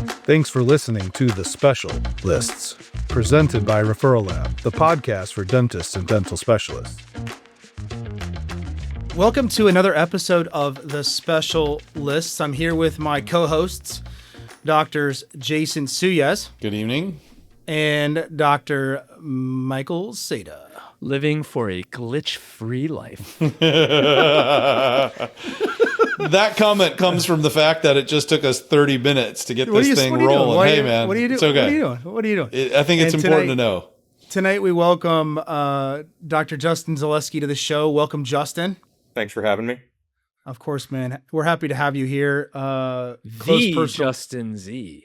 Thanks for listening to The Special Lists, presented by Referral Lab, the podcast for dentists and dental specialists. Welcome to another episode of The Special Lists. I'm here with my co-hosts, Doctors Jason Suyas. Good evening. And Dr. Michael Seda. Living for a glitch-free life. That comment comes from the fact that it just took us 30 minutes to get this thing rolling. Hey, man, what are you doing? it's okay. What are you doing? I think it's important to know. Tonight we welcome Dr. Justin Zalewsky to the show. Welcome, Justin. Thanks for having me. Of course, man. We're happy to have you here. Justin Z.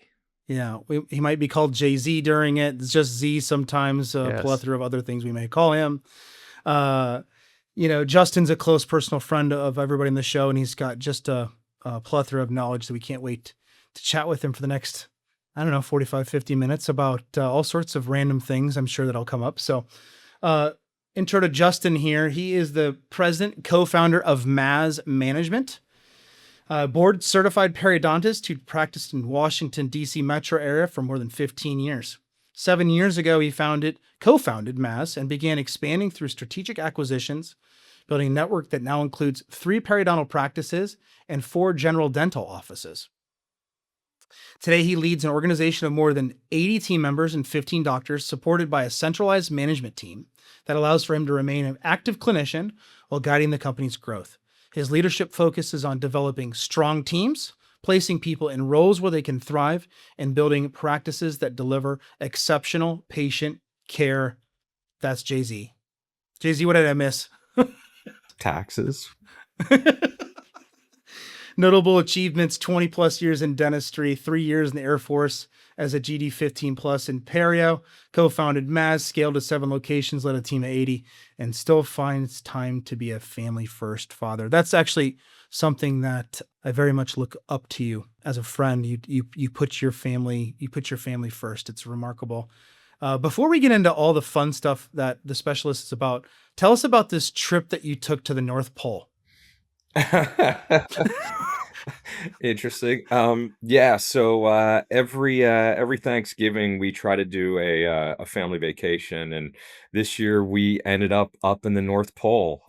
Yeah, he might be called Jay-Z during it. It's just Z sometimes, a plethora of other things we may call him. Justin's a close personal friend of everybody in the show, and he's got just a plethora of knowledge that we can't wait to chat with him for the next, 45, 50 minutes about all sorts of random things. I'm sure that'll come up. So intro to Justin here. He is the president, co-founder of MAZ Management. Board certified periodontist who practiced in Washington, D.C. metro area for more than 15 years. 7 years ago, he co-founded MAZ and began expanding through strategic acquisitions, building a network that now includes 3 periodontal practices and 4 general dental offices. Today, he leads an organization of more than 80 team members and 15 doctors, supported by a centralized management team that allows for him to remain an active clinician while guiding the company's growth. His leadership focuses on developing strong teams, placing people in roles where they can thrive, and building practices that deliver exceptional patient care. That's Jay-Z. Jay-Z, what did I miss? Taxes. Notable achievements: 20 plus years in dentistry, 3 years in the Air Force as a GD 15 plus in Perio, co-founded MAZ, scaled to 7 locations, led a team of 80, and still finds time to be a family first father. That's actually something that I very much look up to you as a friend. You put your family first. It's remarkable. Before we get into all the fun stuff that the specialist is about, tell us about this trip that you took to the North Pole. Interesting. So every Thanksgiving we try to do a family vacation, and this year we ended up in the North Pole.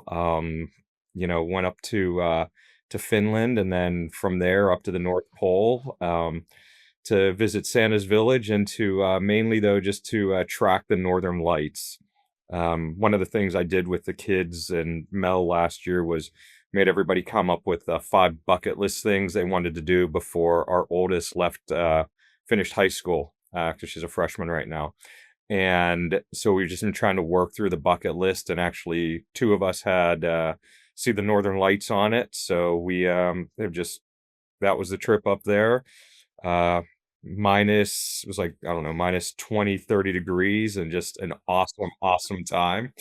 Went up to Finland, and then from there up to the North Pole to visit Santa's village, and to mainly though just to track the Northern Lights. One of the things I did with the kids and Mel last year was made everybody come up with 5 bucket list things they wanted to do before our oldest finished high school, because she's a freshman right now. And so we've just been trying to work through the bucket list, and actually 2 of us had see the Northern Lights on it. So we that was the trip up there. It was like, minus 20, 30 degrees, and just an awesome time.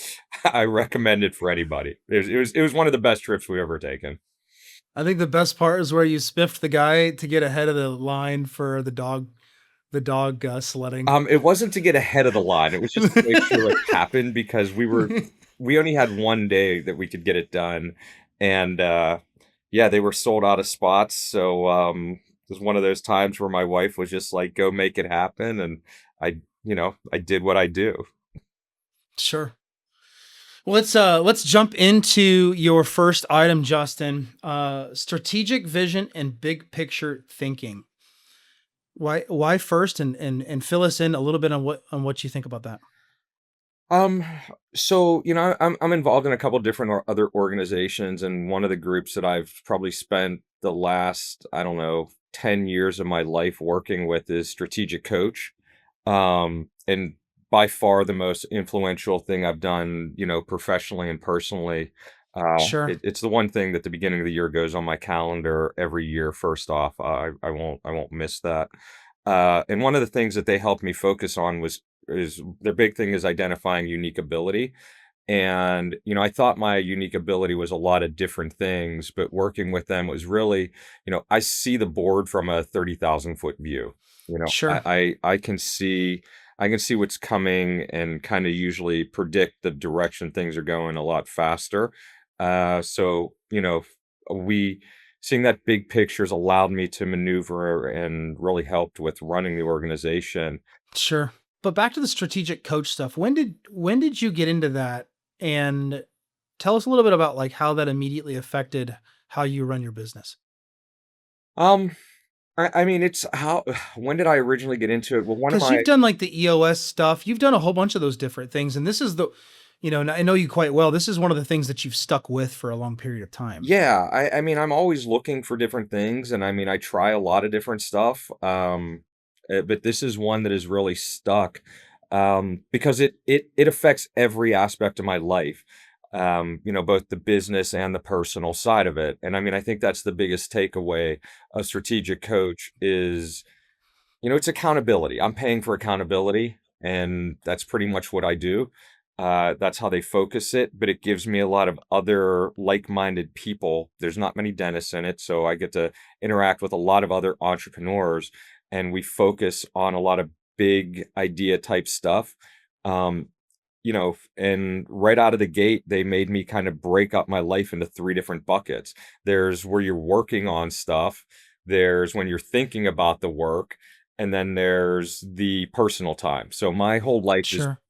I recommend it for anybody. It was one of the best trips we've ever taken. I think the best part is where you spiffed the guy to get ahead of the line for the dog sledding. It wasn't to get ahead of the line. It was just to make sure it happened, because we only had one day that we could get it done. And they were sold out of spots. So it was one of those times where my wife was just like, go make it happen. And I did what I do. Sure. Well, let's jump into your first item, Justin. Strategic vision and big picture thinking. Why first, and fill us in a little bit on what you think about that. So, I'm involved in a couple different other organizations, and one of the groups that I've probably spent the last, 10 years of my life working with is Strategic Coach. And by far the most influential thing I've done, professionally and personally. Sure. It's the one thing that the beginning of the year goes on my calendar every year. First off, I won't miss that. And one of the things that they helped me focus on is their big thing is identifying unique ability. And, I thought my unique ability was a lot of different things, but working with them was really, I see the board from a 30,000 foot view. Sure. I can see what's coming and kind of usually predict the direction things are going a lot faster. So we seeing that big picture has allowed me to maneuver and really helped with running the organization. Sure. But back to the strategic coach stuff. When did you get into that? And tell us a little bit about like how that immediately affected how you run your business. Um, I mean, it's how, when did I originally get into it? Well, one of Because my, you've done like the EOS stuff, you've done a whole bunch of those different things, and this is and I know you quite well. This is one of the things that you've stuck with for a long period of time. yeah, I mean, I'm always looking for different things, and I mean, I try a lot of different stuff. But this is one that is really stuck, because it affects every aspect of my life. Both the business and the personal side of it. And I mean, I think that's the biggest takeaway of strategic coach is, it's accountability. I'm paying for accountability, and that's pretty much what I do. That's how they focus it, but it gives me a lot of other like-minded people. There's not many dentists in it, so I get to interact with a lot of other entrepreneurs, and we focus on a lot of big idea type stuff. Um, and right out of the gate, they made me kind of break up my life into three different buckets. There's where you're working on stuff, there's when you're thinking about the work, and then there's the personal time. So my whole life Sure.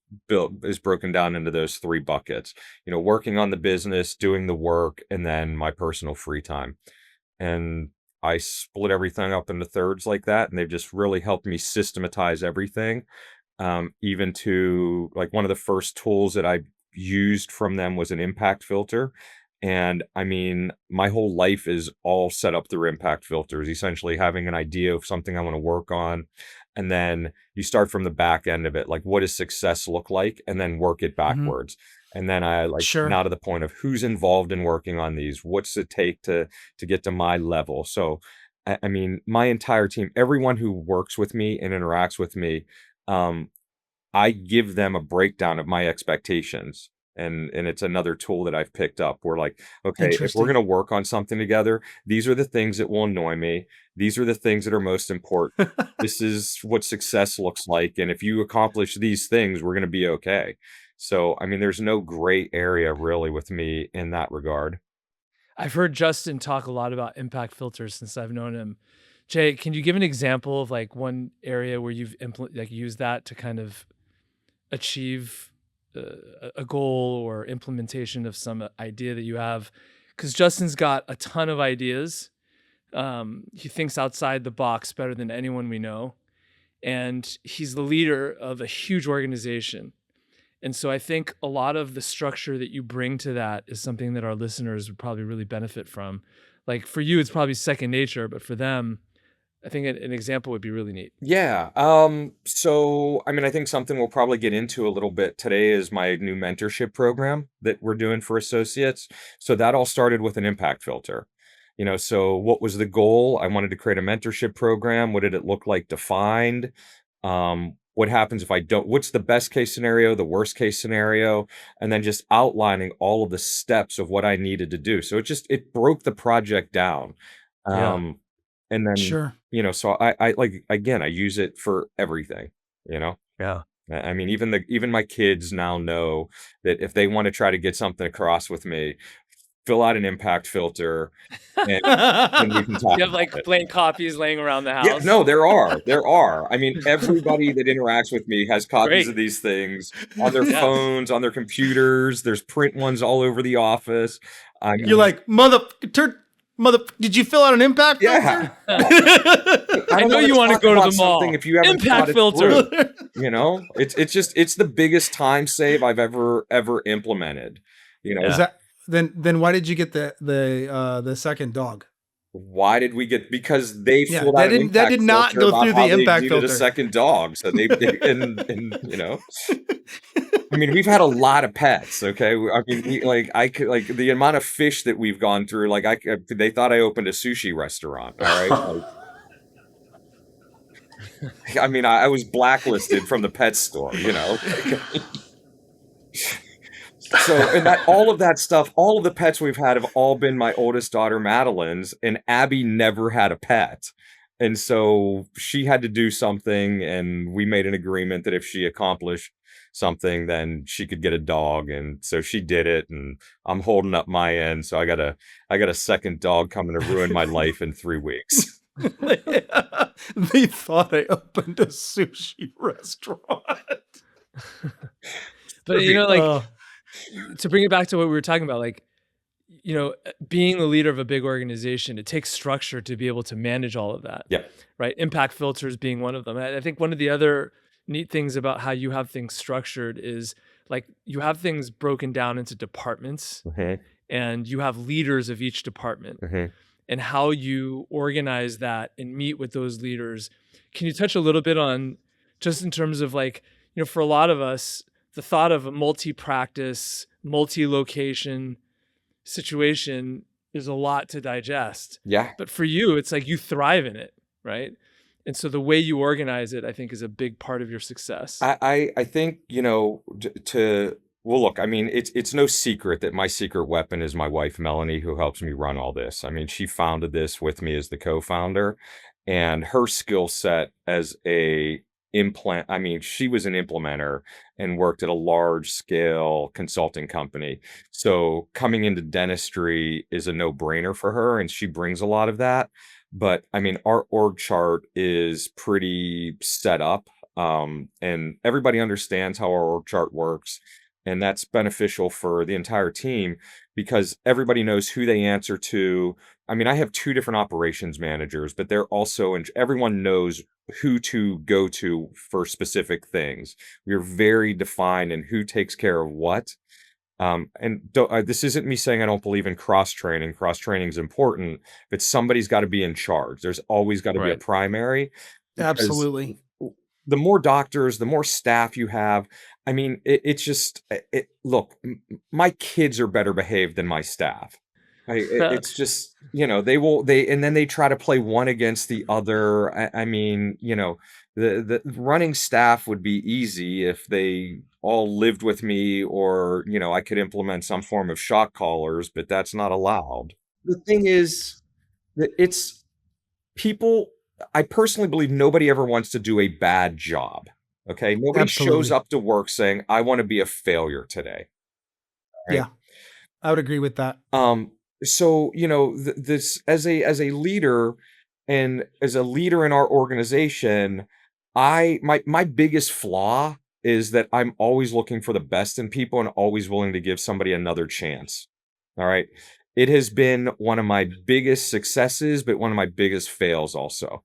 is broken down into those three buckets. Working on the business, doing the work, and then my personal free time. And I split everything up into thirds like that, and they've just really helped me systematize everything. Even to like one of the first tools that I used from them was an impact filter. And I mean, my whole life is all set up through impact filters, essentially having an idea of something I want to work on. And then you start from the back end of it, like what does success look like? And then work it Hmm. backwards. And then I like Sure. now to the point of who's involved in working on these, what's it take to get to my level. So I mean, my entire team, everyone who works with me and interacts with me, um, I give them a breakdown of my expectations. And it's another tool that I've picked up. We're like, okay, if we're Interesting. going to work on something together, these are the things that will annoy me. These are the things that are most important. This is what success looks like. And if you accomplish these things, we're going to be okay. So, I mean, there's no gray area really with me in that regard. I've heard Justin talk a lot about impact filters since I've known him. Jay, can you give an example of like one area where you've used that to kind of achieve a goal or implementation of some idea that you have? Because Justin's got a ton of ideas. He thinks outside the box better than anyone we know. And he's the leader of a huge organization. And so I think a lot of the structure that you bring to that is something that our listeners would probably really benefit from. Like for you, it's probably second nature, but for them, I think an example would be really neat. Yeah. So I mean, I think something we'll probably get into a little bit today is my new mentorship program that we're doing for associates. So that all started with an impact filter. So what was the goal? I wanted to create a mentorship program. What did it look like defined? What happens if I don't? What's the best case scenario, the worst case scenario? And then just outlining all of the steps of what I needed to do. So it broke the project down. Yeah. And then, Sure. so I like, again, I use it for everything, Yeah. I mean, even my kids now know that if they want to try to get something across with me, fill out an impact filter and we can talk You have about like it. blank copies laying around the Yeah, house. no, there are. I mean, everybody that interacts with me has copies Great. of these things on their Yes. phones, on their computers. There's print ones all over the office. I You're like, mother, did you fill out an impact yeah. filter? I know you want to talk go to about the mall. something if you haven't Impact thought it filter. through. It's the biggest time save I've ever implemented. Is that then why did you get the second dog? Why did we get? Because they Yeah, filled that out an didn't- that impact did not filter go about through how the they impact needed a filter. second dog. So they I mean, we've had a lot of pets. Okay, I mean, I could like the amount of fish that we've gone through. Like they thought I opened a sushi restaurant. All right. I mean, I was blacklisted from the pet store. So, and all of that stuff, all of the pets we've had have all been my oldest daughter Madeline's, and Abby never had a pet. And so she had to do something, and we made an agreement that if she accomplished something, then she could get a dog. And so she did it, and I'm holding up my end. So I got a second dog coming to ruin my life in 3 weeks. They thought I opened a sushi restaurant. But to bring it back to what we were talking about, like, being the leader of a big organization, it takes structure to be able to manage all of that. Yeah. Right. Impact filters being one of them. I think one of the other neat things about how you have things structured is like you have things broken down into departments and you have leaders of each department and how you organize that and meet with those leaders. Can you touch a little bit on just in terms of like, for a lot of us, the thought of a multi-practice, multi-location situation is a lot to digest. Yeah. But for you, it's like you thrive in it, right? And so the way you organize it, I think, is a big part of your success. I think, well, look, I mean, it's no secret that my secret weapon is my wife, Melanie, who helps me run all this. I mean, she founded this with me as the co-founder, and her skill set as she was an implementer and worked at a large scale consulting company. So coming into dentistry is a no-brainer for her, and she brings a lot of that. But I mean, our org chart is pretty set up, and everybody understands how our org chart works. And that's beneficial for the entire team because everybody knows who they answer to. I mean, I have 2 different operations managers, but they're also, and everyone knows who to go to for specific things. We're very defined in who takes care of what. This isn't me saying I don't believe in cross-training. Cross-training is important, but somebody's got to be in charge. There's always got to be a primary. Absolutely. The more doctors, the more staff you have. I mean, look, my kids are better behaved than my staff. It's just, and then they try to play one against the other. I mean, the running staff would be easy if they all lived with me or, I could implement some form of shock collars, but that's not allowed. The thing is that it's people, I personally believe nobody ever wants to do a bad job. Okay. Nobody shows up to work saying, I want to be a failure today. Right? Yeah, I would agree with that. So, this as a leader and as a leader in our organization, my biggest flaw is that I'm always looking for the best in people and always willing to give somebody another chance. All right. It has been one of my biggest successes, but one of my biggest fails also.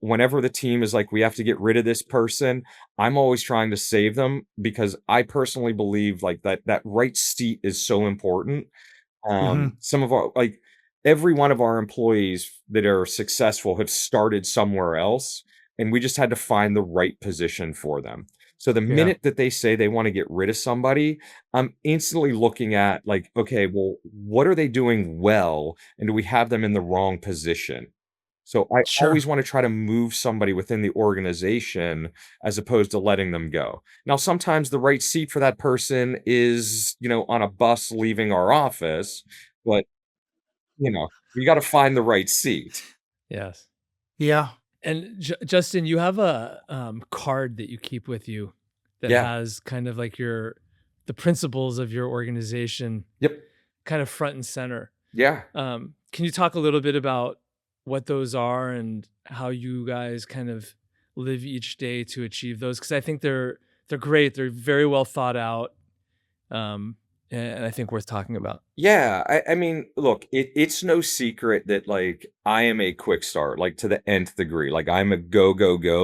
Whenever the team is like, we have to get rid of this person, I'm always trying to save them because I personally believe like that right seat is so important. Some of our, like every one of our employees that are successful have started somewhere else, and we just had to find the right position for them. So the minute that they say they want to get rid of somebody, I'm instantly looking at like, okay, well, what are they doing well? And do we have them in the wrong position? So I always want to try to move somebody within the organization as opposed to letting them go. Now, sometimes the right seat for that person is, on a bus leaving our office, but, you got to find the right seat. Yes. Yeah. And Justin, you have a card that you keep with you that has kind of like the principles of your organization. Yep. Kind of front and center. Yeah. Can you talk a little bit about what those are and how you guys kind of live each day to achieve those? Because I think they're great. They're very well thought out. And I think worth talking about. Yeah. I mean, look, it's no secret that like I am a quick start, like to the nth degree. Like I'm a go.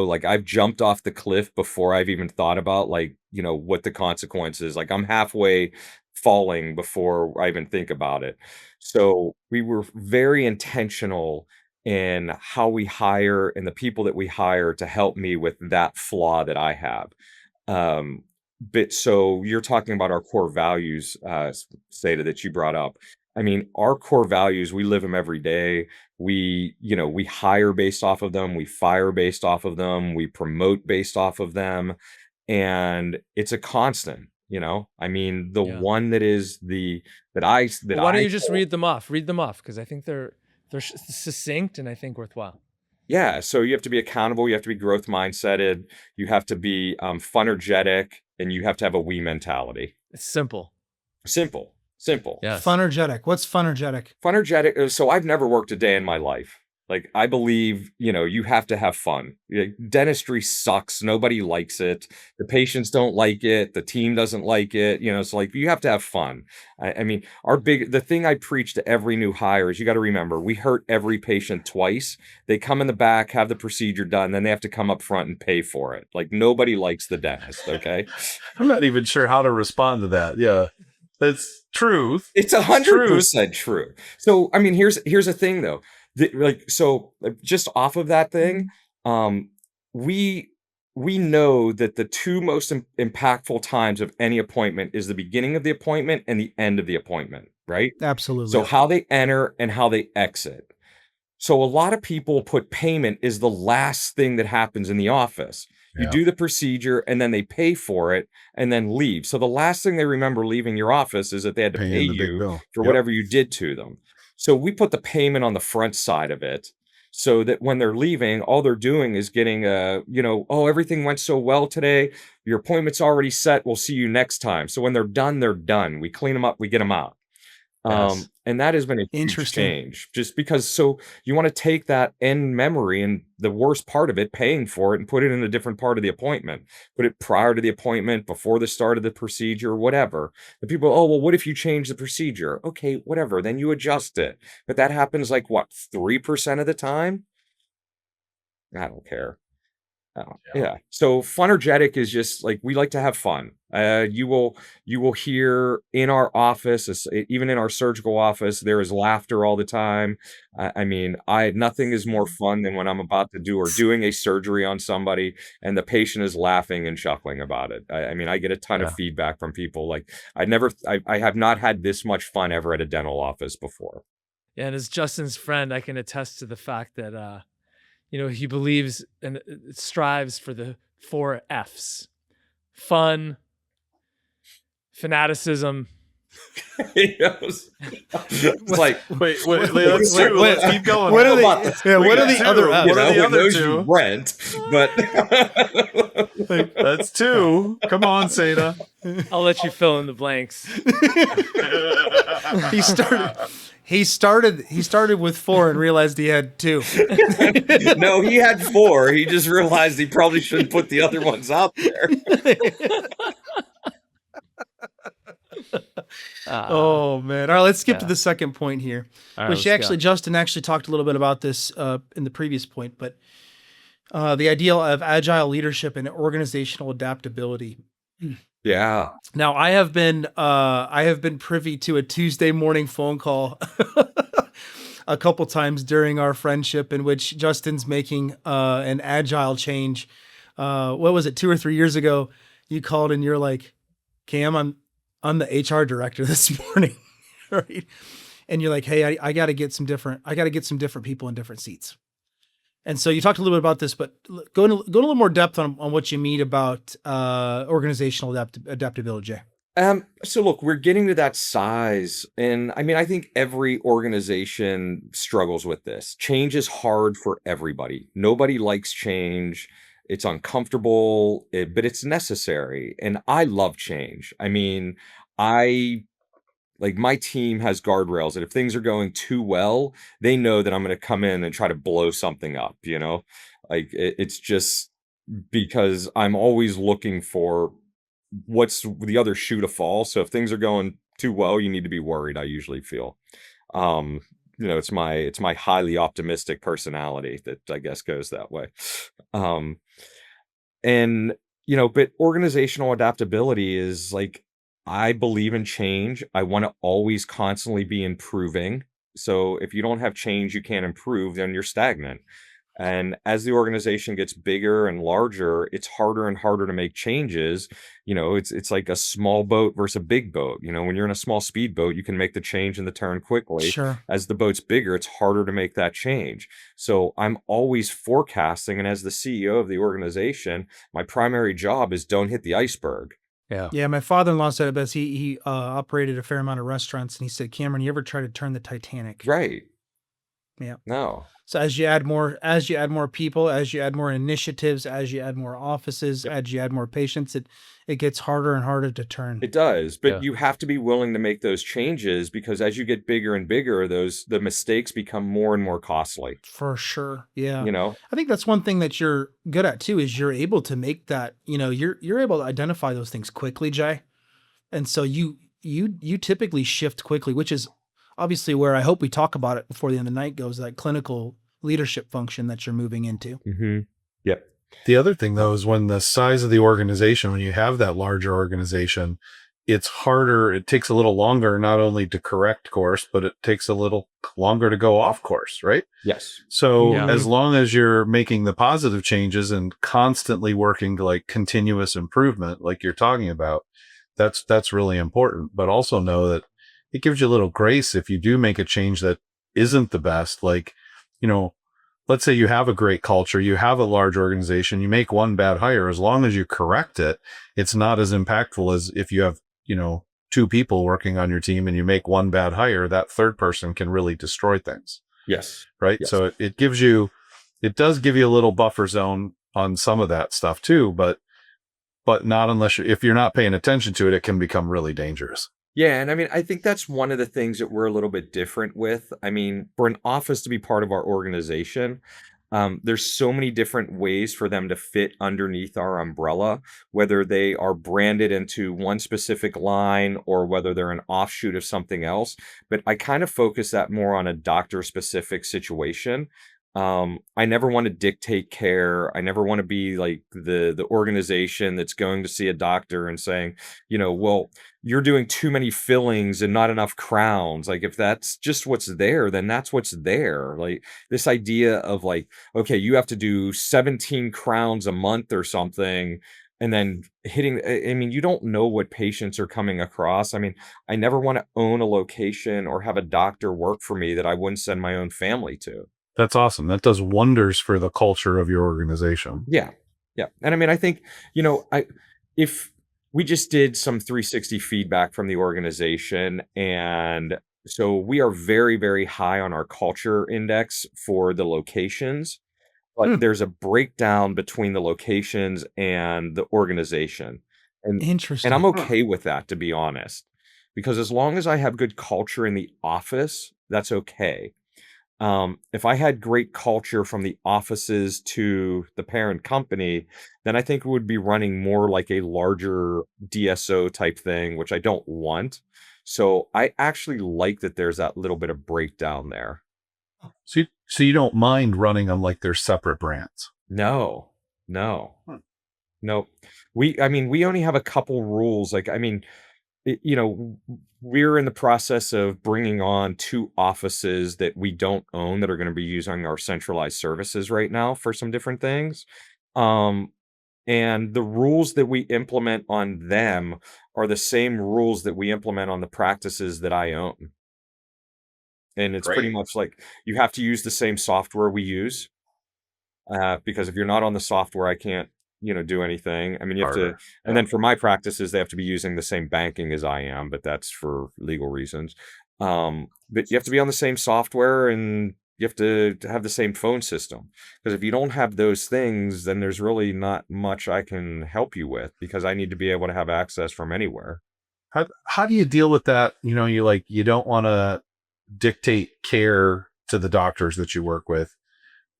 Like I've jumped off the cliff before I've even thought about like, what the consequences. Like I'm halfway falling before I even think about it. So we were very intentional in how we hire and the people that we hire to help me with that flaw that I have. But so you're talking about our core values, Seda, that you brought up. I mean, our core values, we live them every day. We hire based off of them. We fire based off of them. We promote based off of them. And it's a constant, I mean, the one that is why don't you just read them off? Read them off. Cause I think they're succinct and I think worthwhile. Yeah, so you have to be accountable, you have to be growth mindseted, you have to be funergetic, and you have to have a we mentality. It's simple. Simple, simple. Yes. Funergetic. What's funergetic? Funergetic. So I've never worked a day in my life. Like, I believe, you have to have fun. Dentistry sucks. Nobody likes it. The patients don't like it. The team doesn't like it. It's like, you have to have fun. I mean, the thing I preach to every new hire is, you got to remember, we hurt every patient twice. They come in the back, have the procedure done, then they have to come up front and pay for it. Like, nobody likes the dentist. Okay. I'm not even sure how to respond to that. Yeah. That's truth. It's 100% true. So, I mean, here's the thing though. Just off of that thing, we know that the two most impactful times of any appointment is the beginning of the appointment and the end of the appointment, right? Absolutely. So how they enter and how they exit. So a lot of people put payment is the last thing that happens in the office. You do the procedure and then they pay for it and then leave. So the last thing they remember leaving your office is that they had to pay you for whatever you did to them. So we put the payment on the front side of it, so that when they're leaving, all they're doing is getting oh, everything went so well today. Your appointment's already set. We'll see you next time. So when they're done, they're done. We clean them up. We get them out. Yes. And that has been a huge change, just because, so you want to take that end memory and the worst part of it, paying for it, and put it in a different part of the appointment, put it prior to the appointment, before the start of the procedure, whatever. The people, oh, well, what if you change the procedure? Okay, whatever. Then you adjust it. But that happens like what, 3% of the time? I don't care. Yeah. So funergetic is just like, we like to have fun. You will hear in our office, even in our surgical office, there is laughter all the time. I mean, nothing is more fun than when I'm about to do or doing a surgery on somebody and the patient is laughing and chuckling about it. I mean, I get a ton of feedback from people. Like, I have not had this much fun ever at a dental office before. Yeah, and as Justin's friend, I can attest to the fact that he believes and strives for the 4 F's: fun, fanaticism. It's like, wait, let's keep going. What are the other F's? What are the other 2? Rent, but that's 2. Come on, Seda. I'll let you fill in the blanks. He started with 4 and realized he had 2. No, he had 4. He just realized he probably shouldn't put the other ones out there. Oh man! All right, let's skip to the second point here. All right, Which Justin actually talked a little bit about this in the previous point, but the idea of agile leadership and organizational adaptability. Yeah. Now I have been privy to a Tuesday morning phone call a couple times during our friendship, in which Justin's making an agile change. What was it, 2 or 3 years ago? You called and you're like, Cam, I'm the HR director this morning, right? And you're like, hey, I got to get some different people in different seats. And so you talked a little bit about this, but go in a little more depth on what you mean about organizational adaptability, Jay. So look, we're getting to that size. And I mean, I think every organization struggles with this. Change is hard for everybody. Nobody likes change. It's uncomfortable, but it's necessary. And I love change. I mean, my team has guardrails that if things are going too well, they know that I'm going to come in and try to blow something up, like it's just because I'm always looking for what's the other shoe to fall. So if things are going too well, you need to be worried. I usually feel, it's my highly optimistic personality that I guess goes that way. But organizational adaptability is like, I believe in change. I want to always constantly be improving. So if you don't have change, you can't improve, then you're stagnant. And as the organization gets bigger and larger, it's harder and harder to make changes. It's like a small boat versus a big boat. When you're in a small speedboat, you can make the change and the turn quickly. Sure. As the boat's bigger, it's harder to make that change. So I'm always forecasting. And as the CEO of the organization, my primary job is don't hit the iceberg. Yeah. My father-in-law said it best. He operated a fair amount of restaurants, and he said, Cameron, you ever try to turn the Titanic? Right. Yeah. No. So as you add more people, as you add more initiatives, as you add more offices, as you add more patients, it gets harder and harder to turn. It does, but Yeah. you have to be willing to make those changes, because as you get bigger and bigger, the mistakes become more and more costly. For sure. Yeah. You know? I think that's one thing that you're good at too, is you're able to make that, you're able to identify those things quickly, Jay. And so you typically shift quickly, which is obviously where I hope we talk about it before the end of the night goes, that clinical leadership function that you're moving into. Mm-hmm. Yep. The other thing, though, is when the size of the organization, when you have that larger organization, it's harder. It takes a little longer, not only to correct course, but it takes a little longer to go off course, right? Yes. So Yeah. as long as you're making the positive changes and constantly working to like continuous improvement, like you're talking about, that's really important. But also know that it gives you a little grace if you do make a change that isn't the best. Like, let's say you have a great culture, you have a large organization, you make one bad hire. As long as you correct it, it's not as impactful as if you have, 2 people working on your team and you make one bad hire. That third person can really destroy things. Yes. Right. Yes. So it does give you a little buffer zone on some of that stuff too, but not unless if you're not paying attention to it, it can become really dangerous. Yeah, and I mean, I think that's one of the things that we're a little bit different with. I mean, for an office to be part of our organization, there's so many different ways for them to fit underneath our umbrella, whether they are branded into one specific line or whether they're an offshoot of something else. But I kind of focus that more on a doctor-specific situation. I never want to dictate care. I never want to be like the organization that's going to see a doctor and saying, well, you're doing too many fillings and not enough crowns. Like, if that's just what's there, then that's what's there. Like, this idea of like, okay, you have to do 17 crowns a month or something, and then I mean, you don't know what patients are coming across. I mean, I never want to own a location or have a doctor work for me that I wouldn't send my own family to. That's awesome. That does wonders for the culture of your organization. Yeah. Yeah. And I mean, I think, if we just did some 360 feedback from the organization, and so we are very, very high on our culture index for the locations, but there's a breakdown between the locations and the organization. Interesting. And I'm okay with that, to be honest, because as long as I have good culture in the office, that's okay. If I had great culture from the offices to the parent company, then I think it would be running more like a larger DSO type thing, which I don't want. So I actually like that there's that little bit of breakdown there. So you don't mind running them like they're separate brands? No. We only have a couple rules. Like, I mean, we're in the process of bringing on 2 offices that we don't own that are going to be using our centralized services right now for some different things. And the rules that we implement on them are the same rules that we implement on the practices that I own. And it's pretty much like you have to use the same software we use, because if you're not on the software, I can't do anything. I mean, you have to, and then for my practices, they have to be using the same banking as I am, but that's for legal reasons. But you have to be on the same software, and you have to have the same phone system, because if you don't have those things, then there's really not much I can help you with, because I need to be able to have access from anywhere. How do you deal with that? You don't want to dictate care to the doctors that you work with,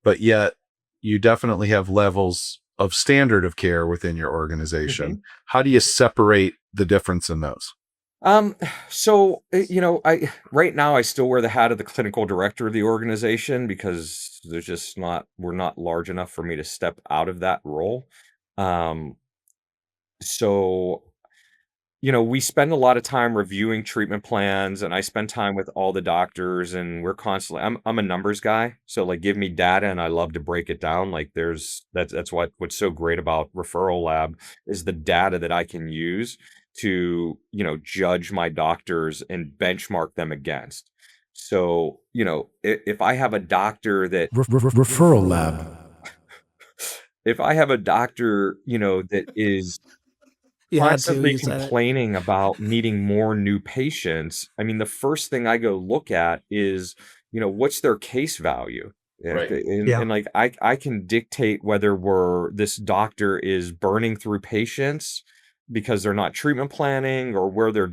but yet you definitely have levels of standard of care within your organization. Mm-hmm. How do you separate the difference in those? So, right now I still wear the hat of the clinical director of the organization, because we're not large enough for me to step out of that role. So, we spend a lot of time reviewing treatment plans, and I spend time with all the doctors, and we're constantly, I'm a numbers guy. So like, give me data and I love to break it down. Like that's what's so great about Referral Lab is the data that I can use to, judge my doctors and benchmark them against. So, if I have a doctor that Referral Lab, if I have a doctor, that is, You had to. constantly You said it. complaining about needing more new patients, I mean, the first thing I go look at is, what's their case value? Right. And like I can dictate whether this doctor is burning through patients because they're not treatment planning or where their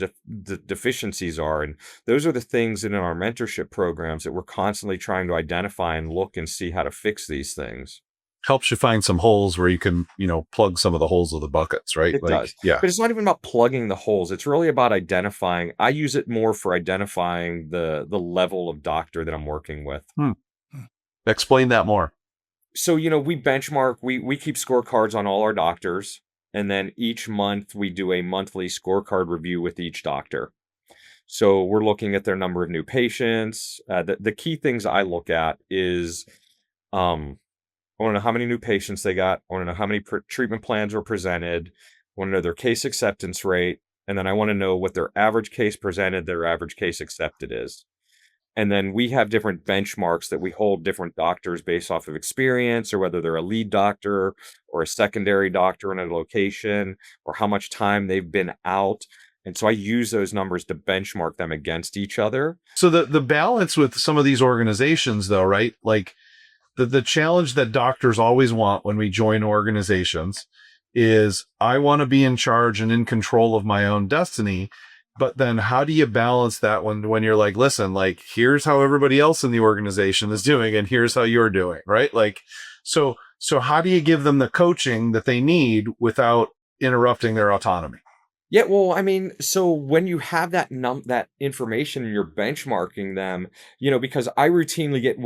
deficiencies are. And those are the things that in our mentorship programs that we're constantly trying to identify and look and see how to fix these things. Helps you find some holes where you can, plug some of the holes of the buckets, right? It does. Yeah. But it's not even about plugging the holes. It's really about identifying. I use it more for identifying the level of doctor that I'm working with. Explain that more. So, we benchmark, we keep scorecards on all our doctors. And then each month we do a monthly scorecard review with each doctor. So we're looking at their number of new patients. The key things I look at is, I want to know how many new patients they got. I want to know how many treatment plans were presented. I want to know their case acceptance rate. And then I want to know what their average case presented, their average case accepted is. And then we have different benchmarks that we hold different doctors based off of experience, or whether they're a lead doctor or a secondary doctor in a location, or how much time they've been out. And so I use those numbers to benchmark them against each other. So the balance with some of these organizations, though, right? Like the challenge that doctors always want when we join organizations is, I want to be in charge and in control of my own destiny. But then how do you balance that when you're like, listen, like, here's how everybody else in the organization is doing, and here's how you're doing, right? Like, so how do you give them the coaching that they need without interrupting their autonomy? Yeah, well, I mean, so when you have that information and you're benchmarking them, because I routinely get,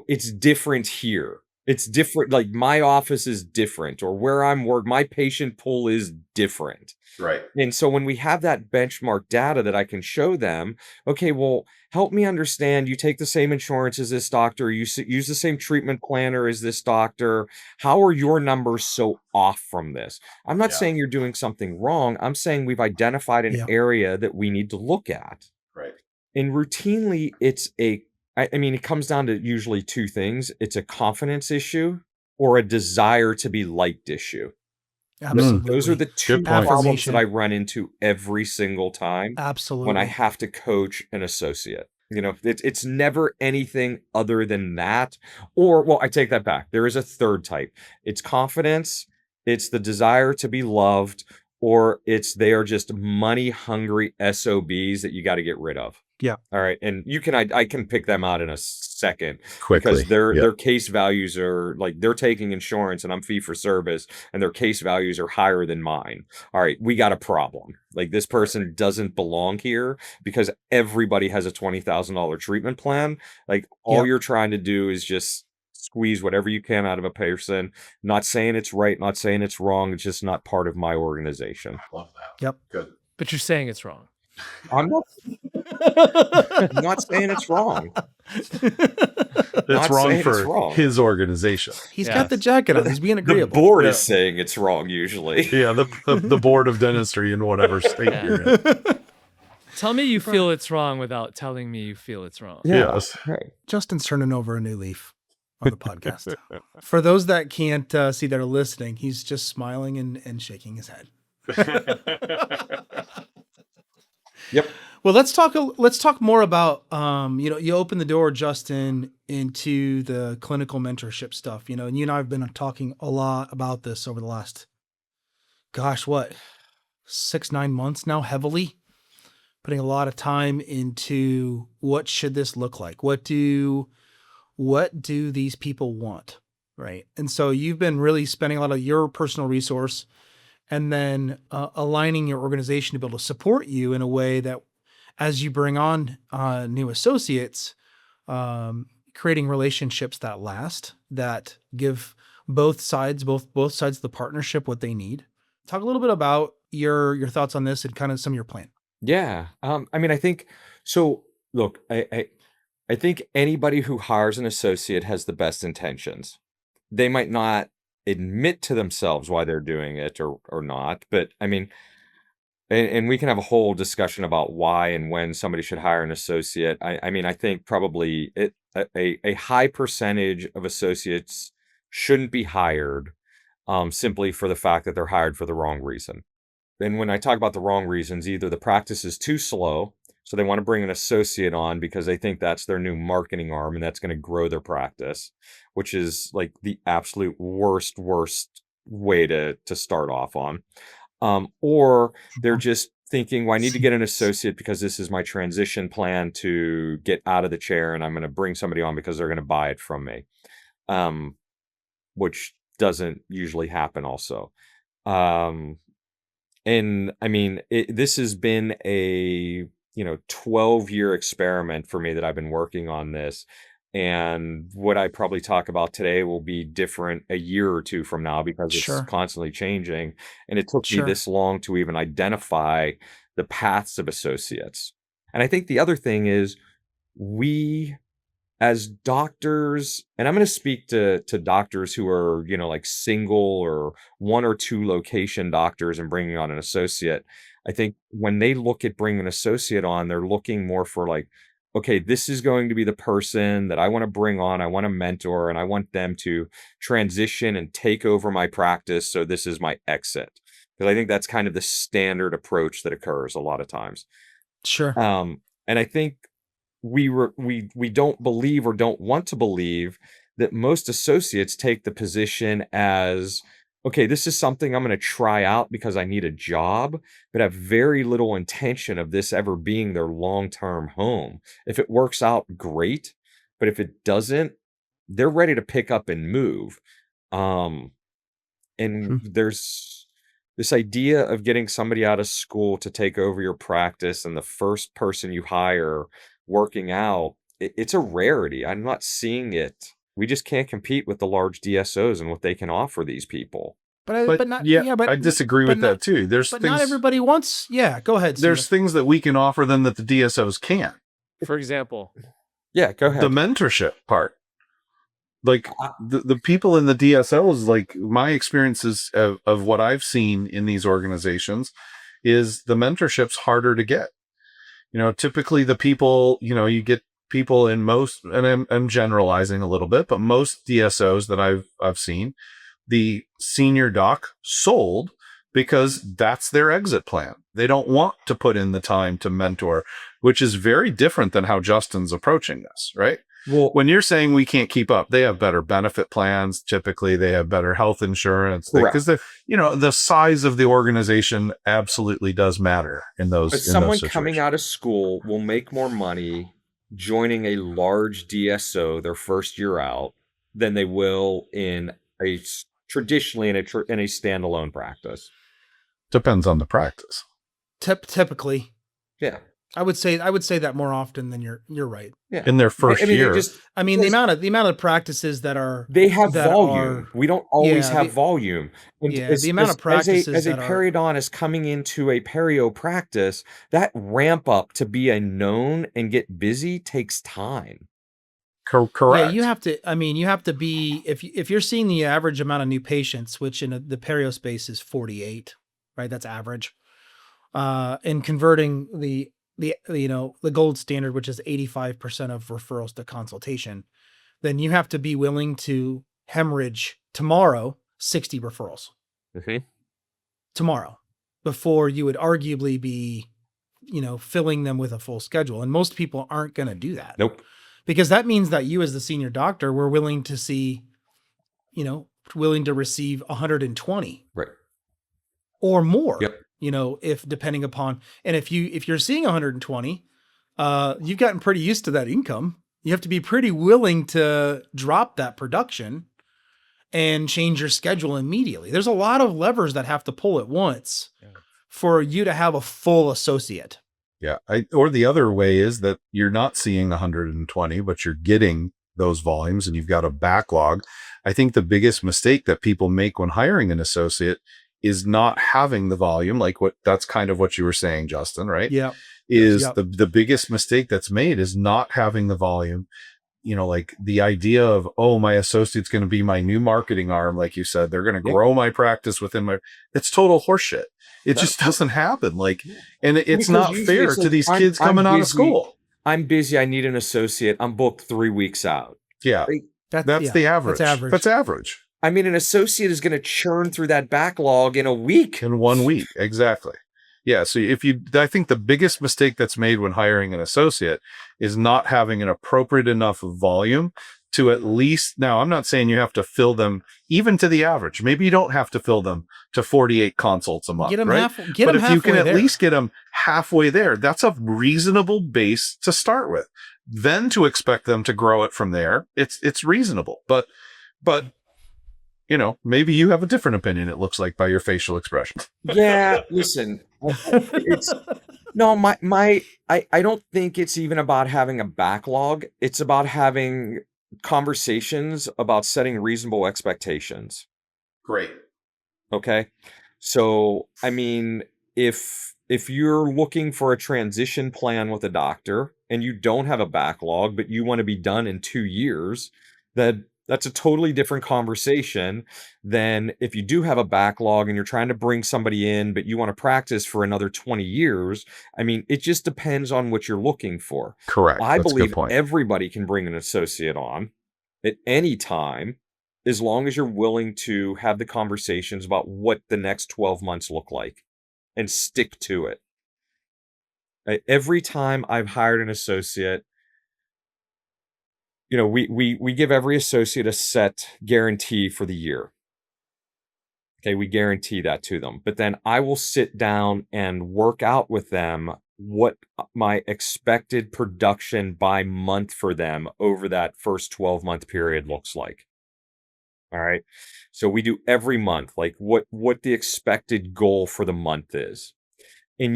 it's different here. It's different. Like, my office is different, or where I'm working, my patient pool is different. Right. And so when we have that benchmark data that I can show them, okay, well, help me understand, you take the same insurance as this doctor, you use the same treatment planner as this doctor. How are your numbers so off from this? I'm not saying you're doing something wrong. I'm saying we've identified an area that we need to look at. Right. And routinely, it comes down to usually two things. It's a confidence issue or a desire to be liked issue. Absolutely. Those are the two problems Affirmation. that I run into every single time Absolutely. when I have to coach an associate. It's never anything other than that. Or, I take that back. There is a third type. It's confidence. It's the desire to be loved, or they are just money hungry SOBs that you got to get rid of. Yeah. All right. And I can pick them out in a second Quickly. because their case values are like, they're taking insurance and I'm fee for service, and their case values are higher than mine. All right. We got a problem. Like, this person doesn't belong here because everybody has a $20,000 treatment plan. Like, all you're trying to do is just squeeze whatever you can out of a person. Not saying it's right, not saying it's wrong. It's just not part of my organization. Love that. Yep. Good. But you're saying it's wrong. I'm not saying it's wrong. It's wrong for his organization. He's got the jacket on. He's being The agreeable. board is saying it's wrong usually. Yeah, the board of dentistry in whatever state you're in. Tell me you feel it's wrong without telling me you feel it's wrong. Yes. Right. Justin's turning over a new leaf on the podcast. For those that can't see that are listening, he's just smiling and shaking his head. Yep. Well, let's talk more about you opened the door, Justin, into the clinical mentorship stuff. And you and I have been talking a lot about this over the last 6-9 months now, heavily putting a lot of time into what should this look like? What do these people want? Right. And so you've been really spending a lot of your personal resource and then aligning your organization to be able to support you in a way that as you bring on new associates, creating relationships that last, that give both sides of the partnership what they need. Talk a little bit about your thoughts on this and kind of some of your plan. Yeah. I think so. Look, I think anybody who hires an associate has the best intentions. They might not admit to themselves why they're doing it or not, but I mean, and we can have a whole discussion about why and when somebody should hire an associate. I think probably a high percentage of associates shouldn't be hired simply for the fact that they're hired for the wrong reason. and when I talk about the wrong reasons, either the practice is too slow, so they want to bring an associate on because they think that's their new marketing arm and that's going to grow their practice, which is like the absolute worst way to start off on. Or they're just thinking, well, I need to get an associate because this is my transition plan to get out of the chair, and I'm going to bring somebody on because they're going to buy it from me, which doesn't usually happen also. And I mean, this has been a 12-year experiment for me that I've been working on this. And what I probably talk about today will be different a year or two from now because it's constantly changing. And it took me this long to even identify the paths of associates. And I think the other thing is we as doctors, and I'm going to speak to doctors who are, like single or 1 or 2 location doctors and bringing on an associate. I think when they look at bringing an associate on, they're looking more for like, okay, this is going to be the person that I want to bring on. I want to mentor and I want them to transition and take over my practice. So this is my exit. Because I think that's kind of the standard approach that occurs a lot of times. Sure. And I think we don't believe or don't want to believe that most associates take the position as, okay, this is something I'm going to try out because I need a job, but have very little intention of this ever being their long-term home. If it works out, great. But if it doesn't, they're ready to pick up and move. And there's this idea of getting somebody out of school to take over your practice and the first person you hire working out, it's a rarity. I'm not seeing it. We just can't compete with the large DSOs and what they can offer these people. But I disagree with that too. But not everybody wants. Yeah, go ahead. There's things that we can offer them that the DSOs can't. For example, yeah, go ahead. The mentorship part, like the people in the DSOs, like my experiences of what I've seen in these organizations, is the mentorship's harder to get. Typically the people, you get people in most, and I'm generalizing a little bit, but most DSOs that I've seen, the senior doc sold because that's their exit plan. They don't want to put in the time to mentor, which is very different than how Justin's approaching this, right? Well, when you're saying we can't keep up, they have better benefit plans. Typically, they have better health insurance because the size of the organization absolutely does matter in those. But someone coming out of school will make more money joining a large DSO their first year out than they will in a traditionally in a standalone practice. Depends on the practice. Typically, yeah. I would say that more often than you're right. Yeah. In their first year. The amount of practices they have volume. We don't always have volume. And the amount of practices as a periodontist coming into a perio practice, that ramp up to be a known and get busy takes time. Correct. Yeah, you have to be, if you're seeing the average amount of new patients, which in the perio space is 48, right? That's average. And converting the gold standard, which is 85% of referrals to consultation, then you have to be willing to hemorrhage tomorrow 60 referrals tomorrow before you would arguably be, filling them with a full schedule. And most people aren't going to do that. Nope. Because that means that you as the senior doctor were willing to see, willing to receive 120 right or more. Yep. If depending upon, and if you're seeing 120, you've gotten pretty used to that income. You have to be pretty willing to drop that production and change your schedule immediately. There's a lot of levers that have to pull at once for you to have a full associate. Yeah. Or the other way is that you're not seeing 120, but you're getting those volumes and you've got a backlog. I think the biggest mistake that people make when hiring an associate is not having the volume, that's kind of what you were saying, Justin, right? Yeah. The biggest mistake that's made is not having the volume. Like the idea of, my associate's going to be my new marketing arm. Like you said, they're going to grow my practice it's total horseshit. It just doesn't happen. And it's not fair to these kids coming out of school. I'm busy. I need an associate. I'm booked 3 weeks out. Yeah. That's the average. That's average. That's average. I mean, an associate is going to churn through that backlog in a week. In 1 week. Exactly. Yeah. So I think the biggest mistake that's made when hiring an associate is not having an appropriate enough volume to at least, now I'm not saying you have to fill them even to the average. Maybe you don't have to fill them to 48 consults a month, Get them right? Get But if you can at there. least get them halfway there, that's a reasonable base to start with. Then to expect them to grow it from there, it's reasonable. But you know, maybe you have a different opinion, it looks like by your facial expression. Yeah, listen, it's no, I don't think it's even about having a backlog. It's about having conversations about setting reasonable expectations. Great. Okay. So, I mean, if you're looking for a transition plan with a doctor and you don't have a backlog, but you want to be done in 2 years, that's a totally different conversation than if you do have a backlog and you're trying to bring somebody in, but you want to practice for another 20 years. I mean, it just depends on what you're looking for. Correct. I That's a good believe point. everybody can bring an associate on at any time, as long as you're willing to have the conversations about what the next 12 months look like and stick to it. Every time I've hired an associate, you know, we give every associate a set guarantee for the year. Okay, we guarantee that to them. But then I will sit down and work out with them what my expected production by month for them over that first 12-month period looks like. All right. So we do every month, like what the expected goal for the month is. And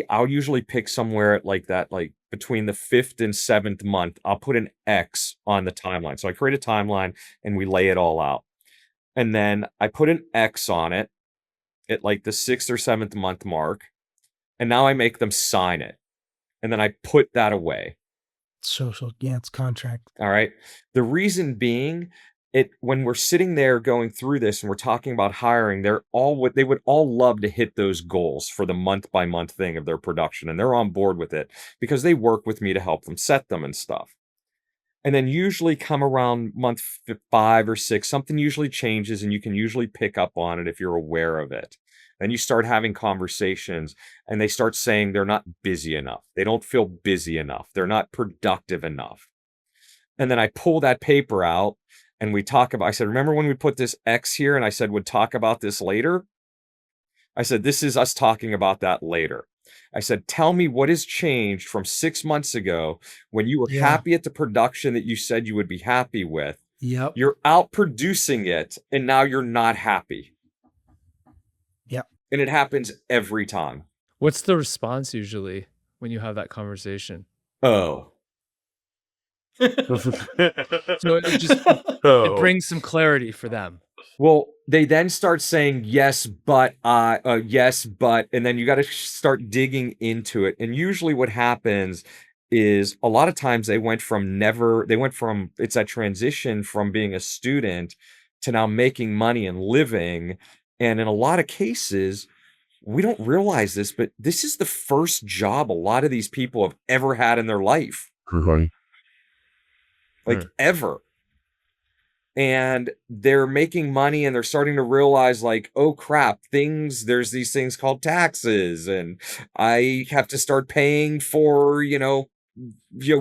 I'll usually pick somewhere at like that, like between the 5th and 7th month, I'll put an X on the timeline. So I create a timeline and we lay it all out. And then I put an X on it at like the 6th or 7th month mark. And now I make them sign it. And then I put that away. Yeah, it's contract. All right. The reason being, when we're sitting there going through this and we're talking about hiring, they would all love to hit those goals for the month by month thing of their production, and they're on board with it because they work with me to help them set them and stuff. And then usually come around month 5 or 6, something usually changes, and you can usually pick up on it if you're aware of it. Then you start having conversations and they start saying they're not busy enough. They don't feel busy enough. They're not productive enough. And then I pull that paper out and we talk about, I said, remember when we put this X here and I said, we'd talk about this later? I said, this is us talking about that later. I said, tell me what has changed from 6 months ago when you were happy at the production that you said you would be happy with. Yep. You're out producing it and now you're not happy. Yep. And it happens every time. What's the response usually when you have that conversation? Oh. So it brings some clarity for them. Well, they then start saying yes, but, and then you got to start digging into it. And usually what happens is a lot of times it's that transition from being a student to now making money and living. And in a lot of cases, we don't realize this, but this is the first job a lot of these people have ever had in their life. Like ever. And they're making money and they're starting to realize like, oh crap, there's these things called taxes and I have to start paying for,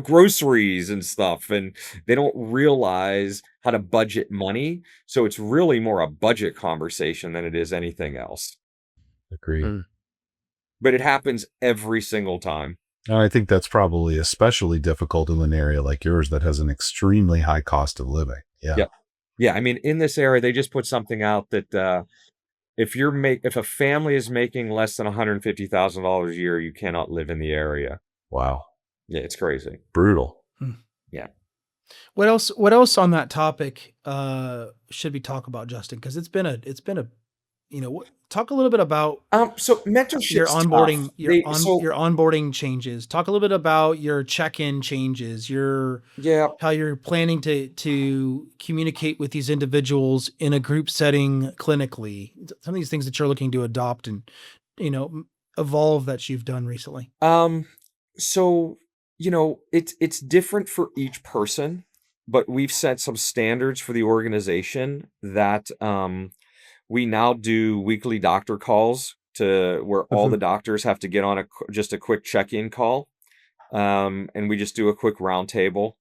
groceries and stuff. And they don't realize how to budget money. So it's really more a budget conversation than it is anything else. Agreed. But it happens every single time. I think that's probably especially difficult in an area like yours that has an extremely high cost of living. Yeah. Yep. Yeah. I mean, in this area, they just put something out that if a family is making less than $150,000 a year, you cannot live in the area. Wow. Yeah, it's crazy. Brutal. Yeah. What else on that topic should we talk about, Justin? Because it's been a talk a little bit about so mentorship, your onboarding, your onboarding changes. Talk a little bit about your check-in changes, how you're planning to communicate with these individuals in a group setting clinically. Some of these things that you're looking to adopt and evolve that you've done recently. So it's different for each person, but we've set some standards for the organization that we now do weekly doctor calls to where all the doctors have to get on just a quick check-in call. And we just do a quick roundtable.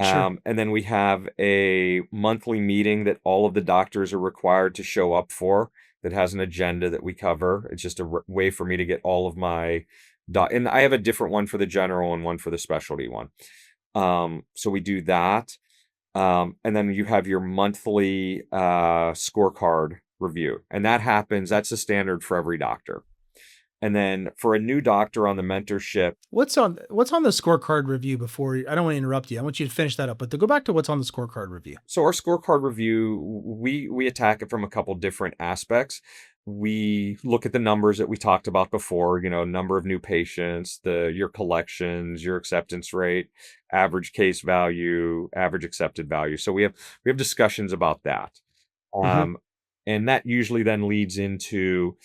Sure. And then we have a monthly meeting that all of the doctors are required to show up for that has an agenda that we cover. It's just a way for me to get all of my and I have a different one for the general and one for the specialty one. So we do that. And then you have your monthly scorecard review. And that's a standard for every doctor. And then for a new doctor on the mentorship, What's on the scorecard review before I don't want to interrupt you. I want you to finish that up, but to go back to what's on the scorecard review. so our scorecard review, we attack it from a couple different aspects. We look at the numbers that we talked about before, number of new patients, your collections, your acceptance rate, average case value, average accepted value. So we have discussions about that. And that usually then leads into,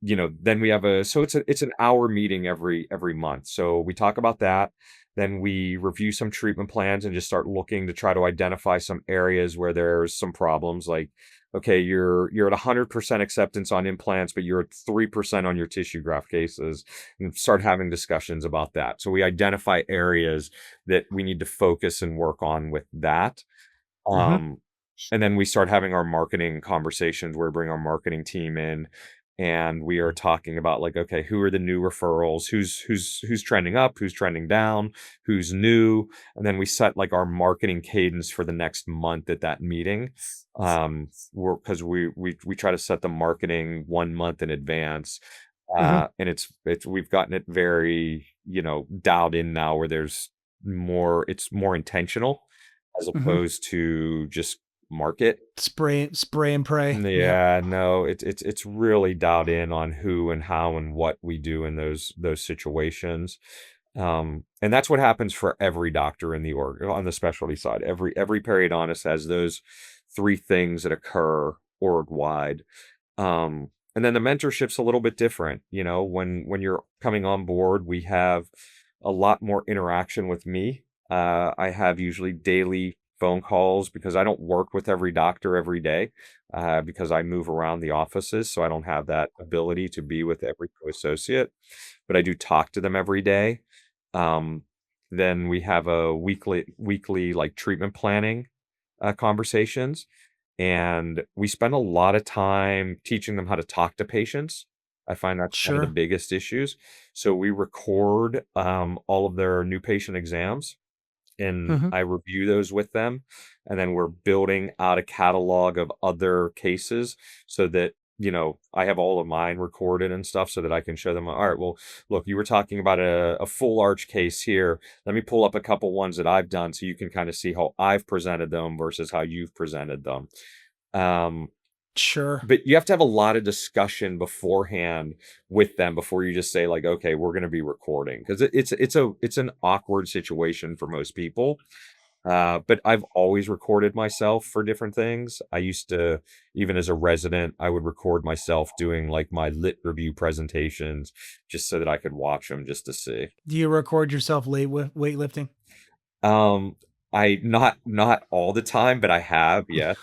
then we have it's an hour meeting every month. So we talk about that. Then we review some treatment plans and just start looking to try to identify some areas where there's some problems. Like, okay, you're at 100% acceptance on implants, but you're at 3% on your tissue graft cases, and start having discussions about that. So we identify areas that we need to focus and work on with that. And then we start having our marketing conversations where we bring our marketing team in. And we are talking about like, okay, who are the new referrals? Who's trending up? Who's trending down? Who's new? And then we set like our marketing cadence for the next month at that meeting. Because we try to set the marketing 1 month in advance. And we've gotten it very, dialed in now where it's more intentional as opposed to just market spray and pray. Yeah, no, it's really dialed in on who and how and what we do in those situations. And that's what happens for every doctor in the org on the specialty side. Every periodontist has those 3 things that occur org wide. And then the mentorship's a little bit different. When you're coming on board, we have a lot more interaction with me. I have usually daily phone calls because I don't work with every doctor every day because I move around the offices. So I don't have that ability to be with every co-associate, but I do talk to them every day. Then we have a weekly like treatment planning conversations. And we spend a lot of time teaching them how to talk to patients. I find that's one of the biggest issues. So we record all of their new patient exams. And I review those with them. And then we're building out a catalog of other cases so that, I have all of mine recorded and stuff so that I can show them, all right, well, look, you were talking about a full arch case here. Let me pull up a couple ones that I've done so you can kind of see how I've presented them versus how you've presented them. But you have to have a lot of discussion beforehand with them before you just say like, okay, we're going to be recording, because it's an awkward situation for most people. But I've always recorded myself for different things. I used to, even as a resident, I would record myself doing like my lit review presentations just so that I could watch them just to see. Do you record yourself weightlifting? I not all the time, but I have, yeah.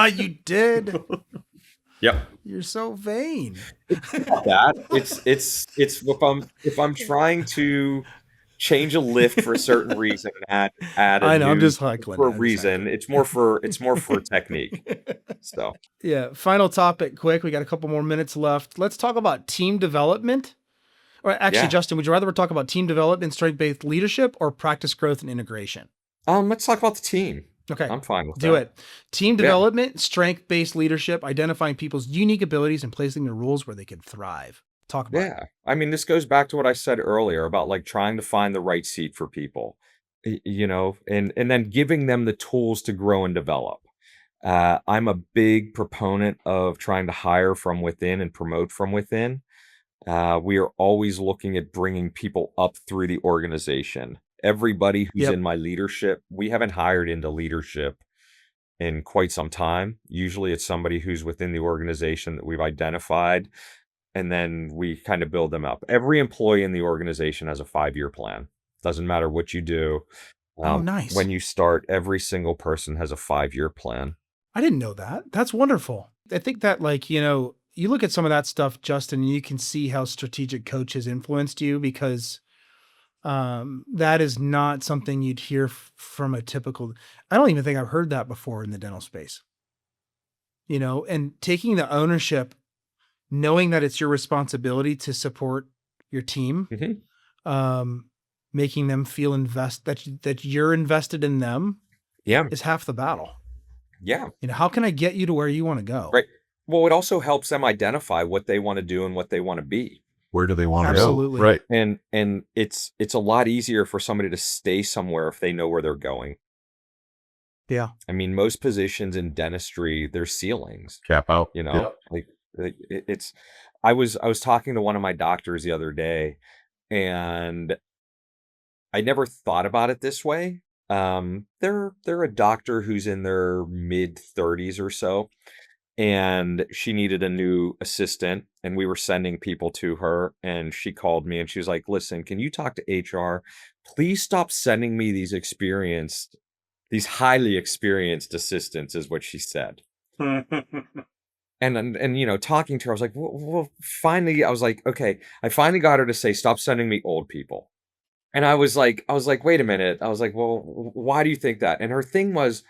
You did. Yep. You're so vain. It's if I'm trying to change a lift for a certain reason and add I know, I'm just heckling for a reason. It's more for technique. So yeah. Final topic, quick. We got a couple more minutes left. Let's talk about team development. Or actually, Justin, would you rather talk about team development, strength-based leadership, or practice growth and integration? Let's talk about the team. Okay. I'm fine with that. Do it. Team development, strength-based leadership, identifying people's unique abilities and placing their roles where they can thrive. Talk about it. Yeah. I mean, this goes back to what I said earlier about like trying to find the right seat for people, and then giving them the tools to grow and develop. I'm a big proponent of trying to hire from within and promote from within. We are always looking at bringing people up through the organization. Everybody who's in my leadership, we haven't hired into leadership in quite some time. Usually it's somebody who's within the organization that we've identified, and then we kind of build them up. Every employee in the organization has a 5-year plan. Doesn't matter what you do. Nice. When you start, every single person has a 5-year plan. I didn't know that. That's wonderful. I think that, like, you look at some of that stuff, Justin, and you can see how strategic coach has influenced you, because that is not something you'd hear from a typical, I don't even think I've heard that before in the dental space, and taking the ownership, knowing that it's your responsibility to support your team, making them feel that you're invested in them is half the battle. Yeah. How can I get you to where you want to go? Right. Well, it also helps them identify what they want to do and what they want to be. Where do they want to go? Absolutely. Right. And it's a lot easier for somebody to stay somewhere if they know where they're going. Yeah. I mean, most positions in dentistry, there's ceilings. Cap out. Like it's. I was talking to one of my doctors the other day, and I never thought about it this way. They're a doctor who's in their mid-30s or so, and she needed a new assistant, and we were sending people to her, and she called me and she was like, "Listen, can you talk to HR? Please stop sending me these highly experienced assistants," is what she said. And talking to her, I was like, well, finally, I was like, okay, I finally got her to say, "Stop sending me old people." And I was like, wait a minute. I was like, well, why do you think that? And her thing was,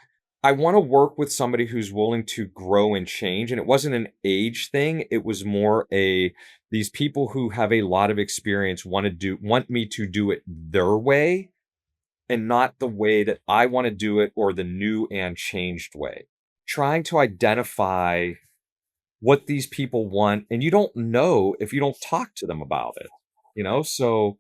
I want to work with somebody who's willing to grow and change. And it wasn't an age thing. It was more these people who have a lot of experience want me to do it their way and not the way that I want to do it, or the new and changed way. Trying to identify what these people want. And you don't know if you don't talk to them about it, So,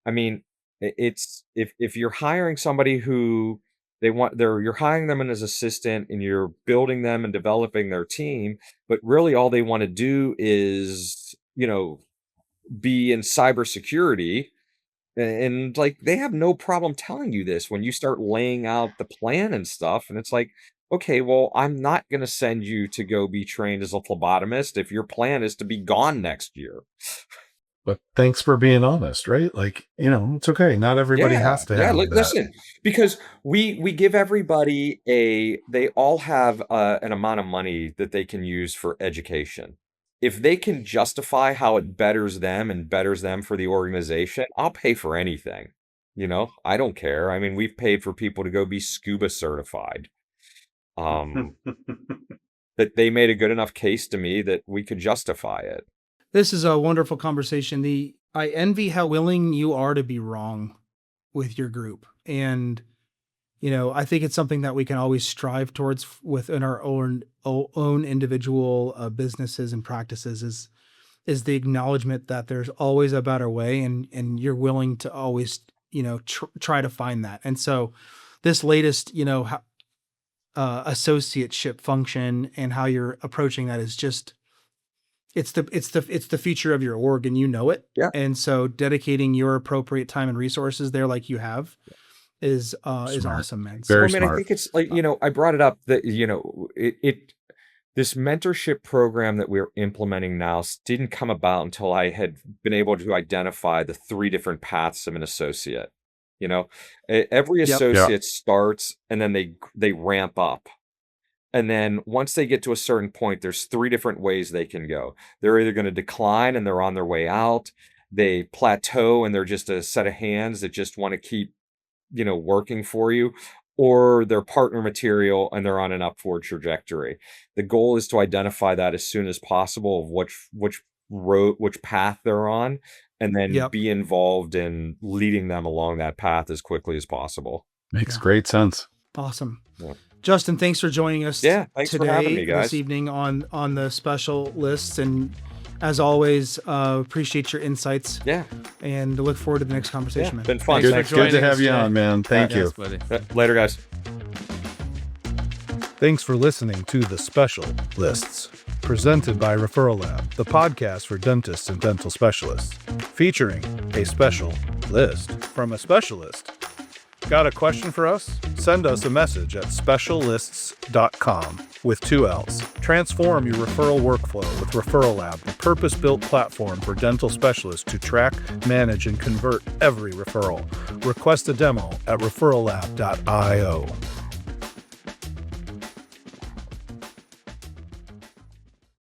I mean, it's if you're hiring somebody who you're hiring them as assistant, and you're building them and developing their team, but really all they want to do is, be in cybersecurity, and like, they have no problem telling you this when you start laying out the plan and stuff. And it's like, okay, well, I'm not going to send you to go be trained as a phlebotomist if your plan is to be gone next year. But thanks for being honest, right? Like, it's okay. Not everybody has to have that. Listen, because we give everybody they all have an amount of money that they can use for education. If they can justify how it betters them and betters them for the organization, I'll pay for anything. I don't care. I mean, we've paid for people to go be scuba certified. That they made a good enough case to me that we could justify it. This is a wonderful conversation. I envy how willing you are to be wrong with your group. And, I think it's something that we can always strive towards within our own individual businesses and practices is the acknowledgement that there's always a better way, and you're willing to always, try to find that. And so this latest, associateship function and how you're approaching that is just, it's the future of your org, and it. Yeah. And so dedicating your appropriate time and resources there, like you have, is awesome, man. Very smart. I think it's like, I brought it up that, this mentorship program that we're implementing now didn't come about until I had been able to identify the 3 different paths of an associate. Every associate starts, and then they ramp up. And then once they get to a certain point, there's 3 different ways they can go. They're either going to decline and they're on their way out. They plateau and they're just a set of hands that just want to keep, working for you. Or they're partner material and they're on an upward trajectory. The goal is to identify that as soon as possible, of which path they're on, and then be involved in leading them along that path as quickly as possible. Makes great sense. Awesome. Yeah. Justin, thanks for joining us thanks today, for having me, guys. This evening on the special lists. And as always, appreciate your insights. Yeah. And look forward to the next conversation, man. Been fun. Good to have you on, man. Thank you. Buddy. Later, guys. Thanks for listening to The Special Lists, presented by Referral Lab, the podcast for dentists and dental specialists, featuring a special list from a specialist. Got a question for us? Send us a message at speciallists.com. with 2 L's. Transform your referral workflow with Referral Lab, the purpose-built platform for dental specialists to track, manage, and convert every referral. Request a demo at referrallab.io.